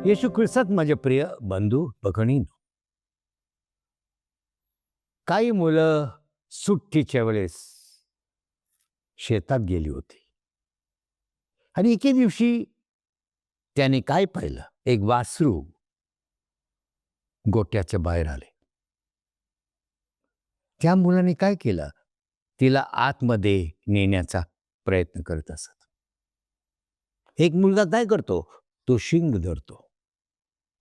येशू ख्रिस्तात माझे प्रिय बंधू भगिनींनो, काही मुलं सुट्टीच्या वेळेस शेतात गेली होती आणि एके दिवशी त्याने काय पाहिलं, एक वासरू गोट्याच्या बाहेर आले. त्या मुलाने काय केलं, तिला आतमध्ये नेण्याचा प्रयत्न करत असत. एक मुलगा काय करतो, तो शिंग धरतो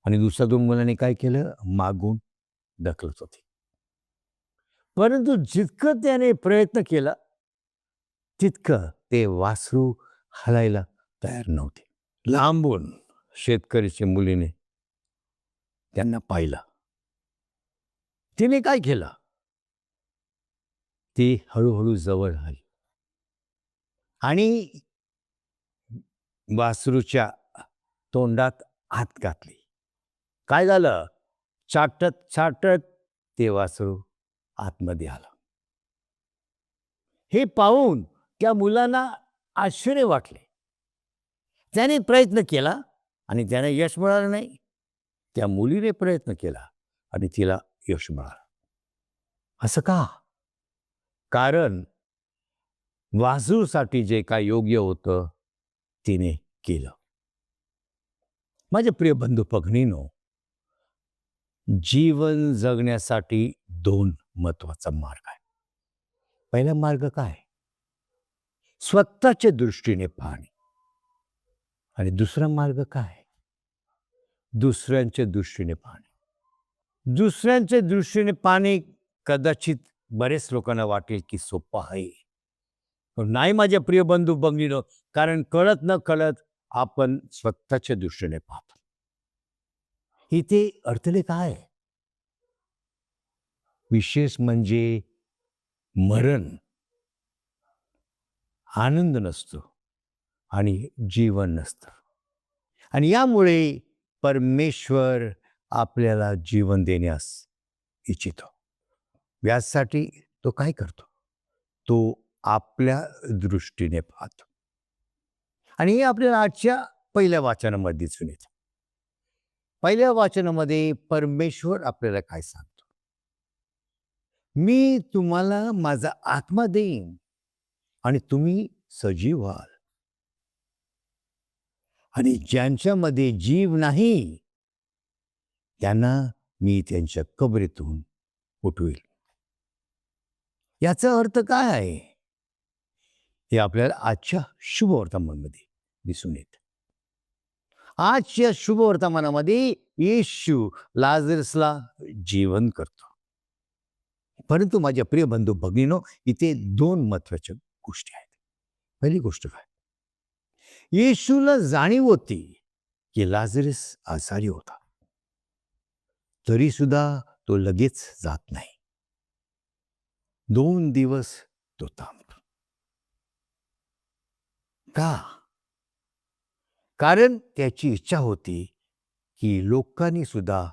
आणि दुसऱ्या दोन मुलांनी काय केलं, मागून ढकलत होते. परंतु जितकं त्याने प्रयत्न केला तितकं ते वासरू हलायला तयार नव्हते. लांबून शेतकरीच्या मुलीने त्यांना पाहिलं. तिने काय केलं, ती हळूहळू जवळ आली आणि वासरूच्या तोंडात हात घातली. काय झालं, चाटत चाटत ते वासरू आतमध्ये आलं. हे पाहून त्या मुलांना आश्चर्य वाटले. त्याने प्रयत्न केला आणि त्याने यश मिळालं नाही. त्या मुलीने प्रयत्न केला आणि तिला यश मिळालं. असं का? कारण वासरूसाठी जे काय योग्य होतं तिने केलं. माझे प्रिय बंधू भगिनींनो, जीवन जगण्यासाठी दोन महत्वाचा मार्ग आहे. पहिला मार्ग काय, स्वतःच्या दृष्टीने पाहणे, आणि दुसरा मार्ग काय, दुसऱ्यांच्या दृष्टीने पाहणे. दुसऱ्यांच्या दृष्टीने पाहणे कदाचित बरेच लोकांना वाटेल की सोपं आहे, पण नाही माझ्या प्रिय बंधू भगिनींनो, कारण कळत न कळत आपण स्वतःच्या दृष्टीने पाहतो. इथे अडथळे काय, विशेष म्हणजे मरण, आनंद नसतो आणि जीवन नसतं. आणि यामुळे परमेश्वर आपल्याला जीवन देण्यास इच्छितो. यासाठी तो काय करतो, तो आपल्या दृष्टीने पाहतो. आणि हे आपल्याला आजच्या पहिल्या वाचनामध्ये दिसून येतं. पहिल्या वाचनामध्ये परमेश्वर आपल्याला काय सांगतो, मी तुम्हाला माझा आत्मा देईन आणि तुम्ही सजीव व्हाल, आणि ज्यांच्यामध्ये जीव नाही त्यांना मी त्यांच्या कबरीतून उठवेल. याचा अर्थ काय आहे, हे आपल्याला आजच्या शुभवर्तमानामध्ये दिसून येतं. आजच्या शुभवर्तमानामध्ये येशू लाजरसला जीवन करतो. परंतु माझ्या प्रिय बंधू भगिनींनो, इथे दोन महत्वाच्या गोष्टी आहेत. पहिली गोष्ट काय, येशूला जाणीव होती की लाजरस आजारी होता, तरी सुद्धा तो लगेच जात नाही. 2 दिवस तो थांबतो. का? कारण त्याची इच्छा होती की लोकांनी सुद्धा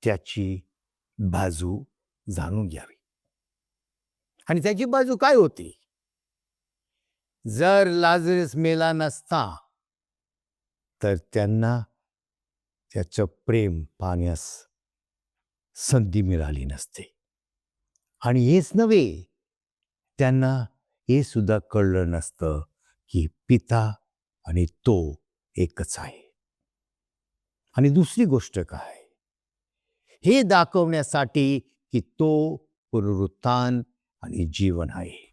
त्याची बाजू जाणून घ्यावी. आणि त्याची बाजू काय होती, जर लाजरस मेला नसता तर त्यांना त्याचं प्रेम पाहण्यास संधी मिळाली नसते. आणि हेच नव्हे, त्यांना हे सुद्धा कळलं नसतं की पिता आणि तो एकच आहे. आणि दुसरी गोष्ट काय, हे दाखवण्यासाठी की तो पुनरुत्थान आणि जीवन आहे,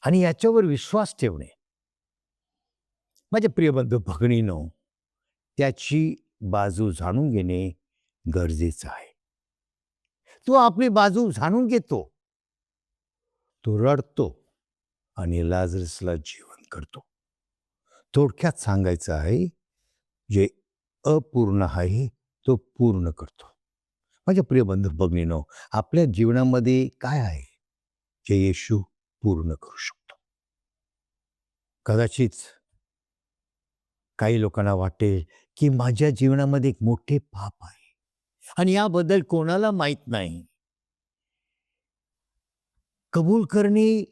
आणि याच्यावर विश्वास ठेवणे. माझे प्रिय बंधू भगिनींनो, त्याची बाजू जाणून घेणे गरजेचं आहे. तो आपली बाजू जाणून घेतो, तो रडतो आणि लाजरसला जीवन करतो. थोडक्यात सांगायचं आहे, जे अपूर्ण आहे तो पूर्ण करतो. माझ्या प्रिय बंधू भगिनींनो, आपल्या जीवनामध्ये काय आहे जे येशू पूर्ण करू शकतो. कदाचित काही लोकांना वाटेल की माझ्या जीवनामध्ये एक मोठे पाप आहे आणि याबद्दल कोणाला माहीत नाही. कबूल करणे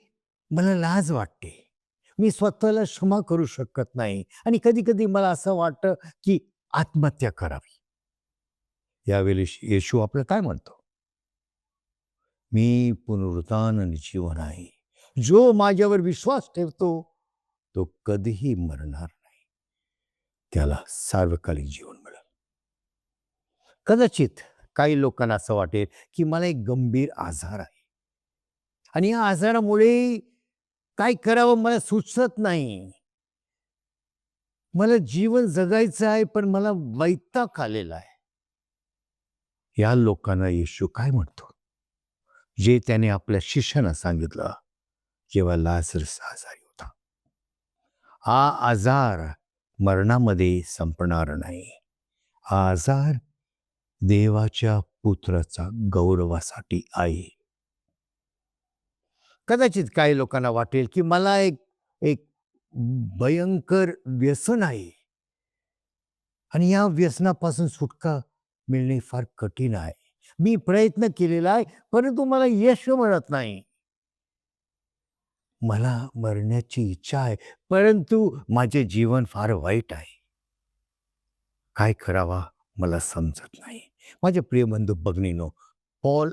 मला लाज वाटते, मी स्वतःला क्षमा करू शकत नाही, आणि कधी कधी मला असं वाटतं की आत्महत्या करावी. यावेळी येशू आपलं काय म्हणतो? मी पुनरुत्थान आणि जीवन आहे. जो माझ्यावर विश्वास ठेवतो तो कधीही मरणार नाही. त्याला सार्वकालिक जीवन मिळेल. कदाचित काही लोकांना असं वाटेल की मला एक गंभीर आजार आहे आणि या आजारामुळे काय करावं मला सुचत नाही. मला जीवन जगायचं आहे पण मला वैताग आलेला आहे. या लोकांना येशू काय म्हणतो? जे त्याने आपल्या शिष्यांना सांगितलं जेव्हा लाजरस आजारी होता. हा आजार मरणामध्ये संपणार नाही. हा आजार देवाच्या पुत्राचा गौरवासाठी आहे. कदाचित काही लोकांना वाटेल की मला एक एक भयंकर व्यसन आहे आणि या व्यसनापासून सुटका मिळणे फार कठीण आहे. मी प्रयत्न केलेला आहे परंतु मला यश मिळत नाही. मला मरण्याची इच्छा आहे परंतु माझे जीवन फार वाईट आहे. काय करावा मला समजत नाही. माझे प्रिय बंधू भगिनीनो, पॉल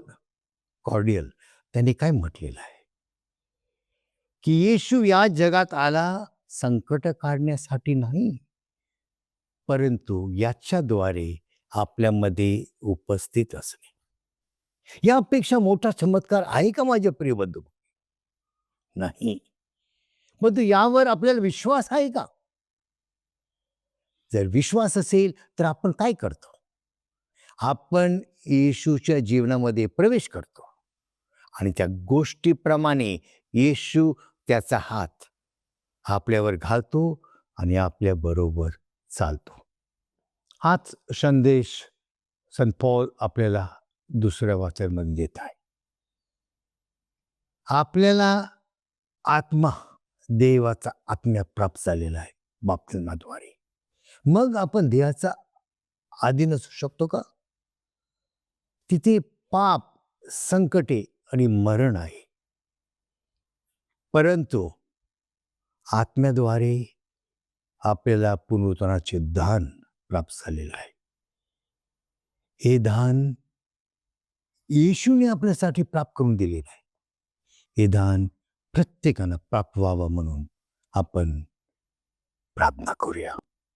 कॉर्डियल त्यांनी काय म्हटलेलं आहे की येशू या जगात आला संकट काढण्यासाठी नाही, परंतु याच्याद्वारे आपल्यामध्ये उपस्थित असणे. यापेक्षा मोठा चमत्कार आहे का माझे प्रिय बंधू? नाही. परंतु यावर आपल्याला विश्वास आहे का? जर विश्वास असेल तर आपण काय करतो? आपण येशूच्या जीवनामध्ये प्रवेश करतो आणि त्या गोष्टीप्रमाणे येशू त्याचा हात आपल्यावर घालतो आणि आपल्या बरोबर चालतो. हाच संदेश संत पौल आपल्याला दुसऱ्या वाचनामध्ये देत आहे. आपल्याला आत्मा देवाचा आत्म्या प्राप्त झालेला आहे बाप्तिस्माद्वारे. मग आपण देवाचा अधीन असू शकतो का? तिथे पाप, संकटे आणि मरण आहे. परंतु आत्म्याद्वारे आपल्याला पुनरुत्थानाचे दान प्राप्त झालेलं आहे. हे दान येशूने आपल्यासाठी प्राप्त करून दिलेलं आहे. हे दान प्रत्येकानं प्राप्त व्हावं म्हणून आपण प्रार्थना करूया.